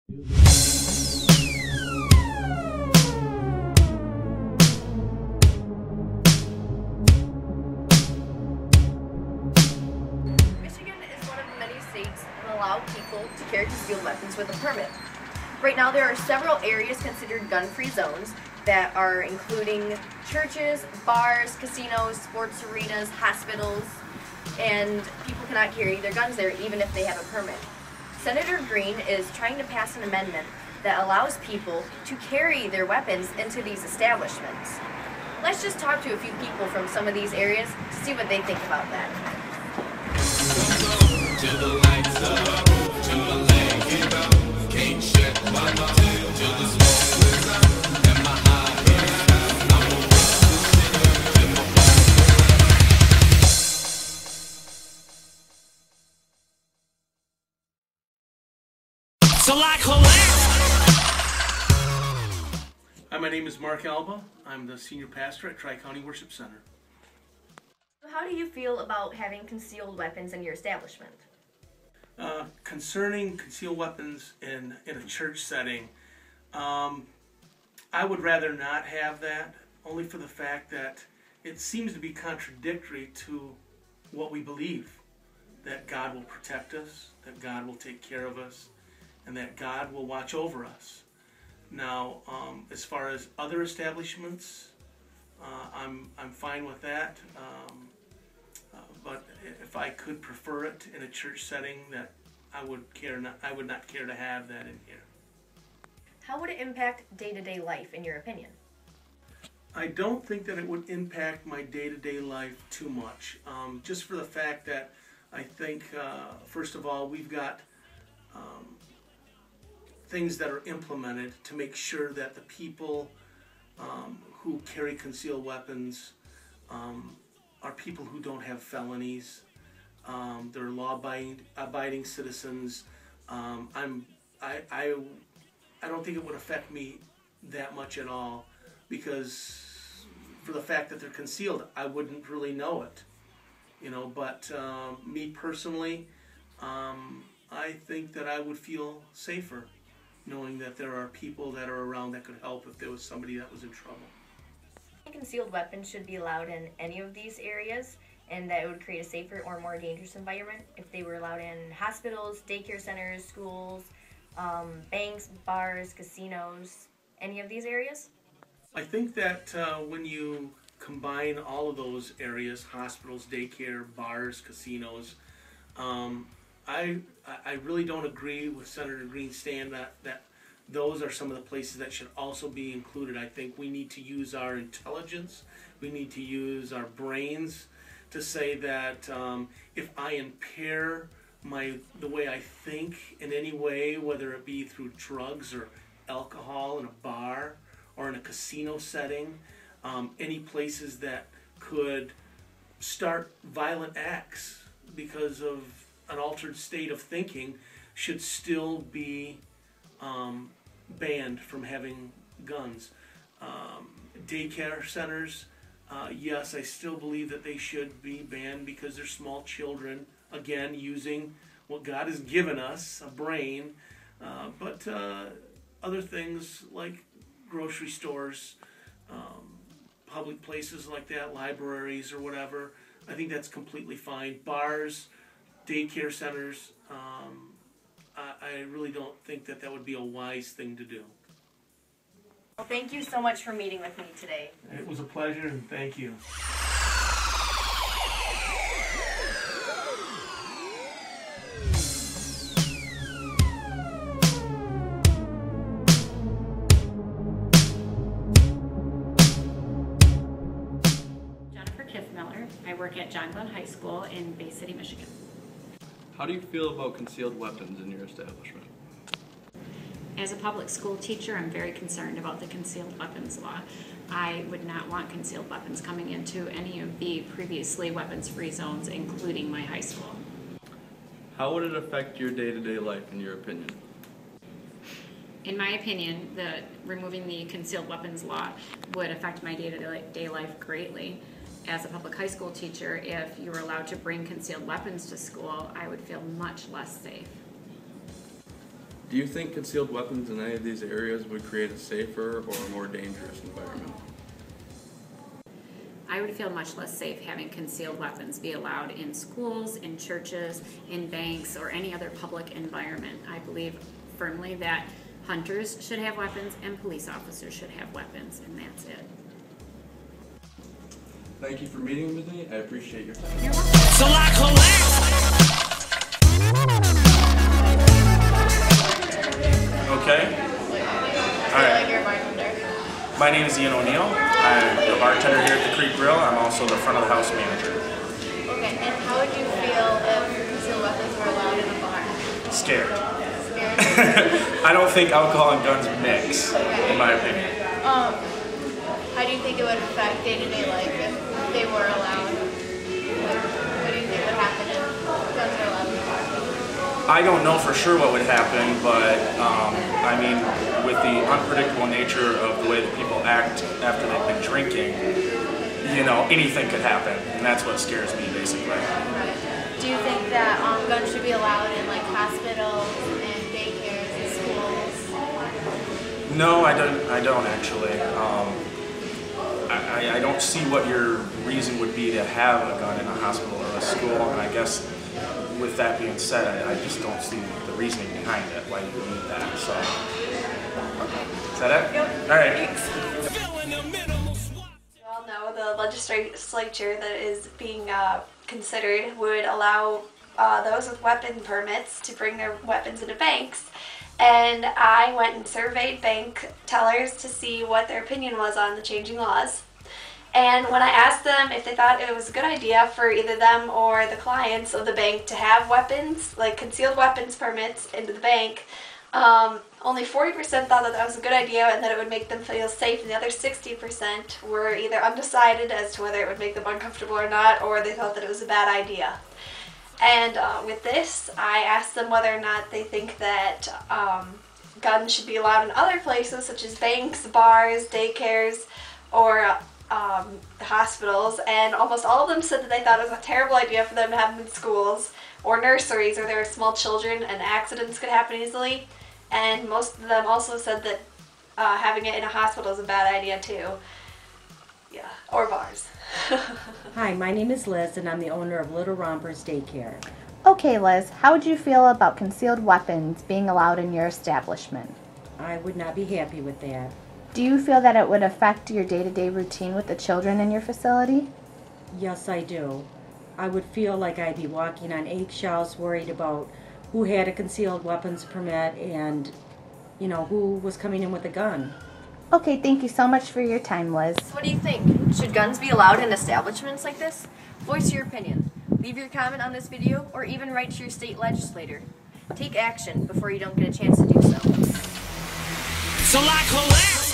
Michigan is one of the many states that allow people to carry concealed weapons with a permit. Right now there are several areas considered gun-free zones that are including churches, bars, casinos, sports arenas, hospitals, and people cannot carry their guns there even if they have a permit. Senator Green is trying to pass an amendment that allows people to carry their weapons into these establishments. Let's just talk to a few people from some of these areas to see what they think about that. Hi, my name is Mark Alba. I'm the senior pastor at Tri-County Worship Center. How do you feel about having concealed weapons in your establishment? Concerning concealed weapons in a church setting, I would rather not have that, only for the fact that it seems to be contradictory to what we believe, that God will protect us, that God will take care of us, and that God will watch over us. Now, as far as other establishments, I'm fine with that, but if I could prefer it in a church setting, that I would not care to have that in here. How would it impact day-to-day life, in your opinion? I don't think that it would impact my day-to-day life too much, just for the fact that I think, first of all, we've got things that are implemented to make sure that the people who carry concealed weapons are people who don't have felonies. They're law-abiding citizens. I don't think it would affect me that much at all, because for the fact that they're concealed, I wouldn't really know it. You know, but me personally, I think that I would feel safer knowing that there are people that are around that could help if there was somebody that was in trouble. Concealed weapons should be allowed in any of these areas, and that it would create a safer or more dangerous environment if they were allowed in hospitals, daycare centers, schools, banks, bars, casinos, any of these areas? I think that when you combine all of those areas, hospitals, daycare, bars, casinos, I really don't agree with Senator Green's stand that those are some of the places that should also be included. I think we need to use our intelligence, we need to use our brains to say that if I impair the way I think in any way, whether it be through drugs or alcohol in a bar or in a casino setting, any places that could start violent acts because of an altered state of thinking, should still be banned from having guns. Daycare centers, yes, I still believe that they should be banned because they're small children, again, using what God has given us, a brain, but other things like grocery stores, public places like that, libraries or whatever, I think that's completely fine. Bars, daycare centers, I really don't think that would be a wise thing to do. Well, thank you so much for meeting with me today. It was a pleasure, and thank you. I work at John Glenn High School in Bay City, Michigan. How do you feel about concealed weapons in your establishment? As a public school teacher, I'm very concerned about the concealed weapons law. I would not want concealed weapons coming into any of the previously weapons-free zones, including my high school. How would it affect your day-to-day life, in your opinion? In my opinion, removing the concealed weapons law would affect my day-to-day life greatly. As a public high school teacher, if you were allowed to bring concealed weapons to school, I would feel much less safe. Do you think concealed weapons in any of these areas would create a safer or a more dangerous environment? I would feel much less safe having concealed weapons be allowed in schools, in churches, in banks, or any other public environment. I believe firmly that hunters should have weapons and police officers should have weapons, and that's it. Thank you for meeting with me. I appreciate your time. You're welcome. So I collapse. Okay. All right. My name is Ian O'Neill. I'm the bartender here at the Creek Grill. I'm also the front of the house manager. Okay, and how would you feel if concealed weapons were allowed in a bar? Scared. Scared? I don't think alcohol and guns mix, in my opinion. How do you think it would affect day-to-day life if they were allowed? What do you think would happen if guns were allowed in the bar? I don't know for sure what would happen, but I mean, with the unpredictable nature of the way that people act after they've been drinking, you know, anything could happen, and that's what scares me, basically. Do you think that guns should be allowed in like hospitals and daycares and schools? No, I don't actually. I don't see what your reason would be to have a gun in a hospital or a school, and I guess with that being said, I just don't see the reasoning behind it, why you would need that, so. Is that it? Yep. All right. You all know the legislature that is being considered would allow those with weapon permits to bring their weapons into banks. And I went and surveyed bank tellers to see what their opinion was on the changing laws. And when I asked them if they thought it was a good idea for either them or the clients of the bank to have weapons, like concealed weapons permits into the bank, only 40% thought that that was a good idea and that it would make them feel safe, and the other 60% were either undecided as to whether it would make them uncomfortable or not, or they thought that it was a bad idea. And with this, I asked them whether or not they think that guns should be allowed in other places, such as banks, bars, daycares, or hospitals, and almost all of them said that they thought it was a terrible idea for them to have them in schools or nurseries where there are small children and accidents could happen easily. And most of them also said that having it in a hospital is a bad idea too. Yeah, or bars. Hi, my name is Liz, and I'm the owner of Little Rompers Daycare. Okay, Liz, how would you feel about concealed weapons being allowed in your establishment? I would not be happy with that. Do you feel that it would affect your day-to-day routine with the children in your facility? Yes, I do. I would feel like I'd be walking on eggshells, worried about who had a concealed weapons permit and, you know, who was coming in with a gun. Okay, thank you so much for your time, Liz. What do you think? Should guns be allowed in establishments like this? Voice your opinion. Leave your comment on this video or even write to your state legislator. Take action before you don't get a chance to do so. So I collapse.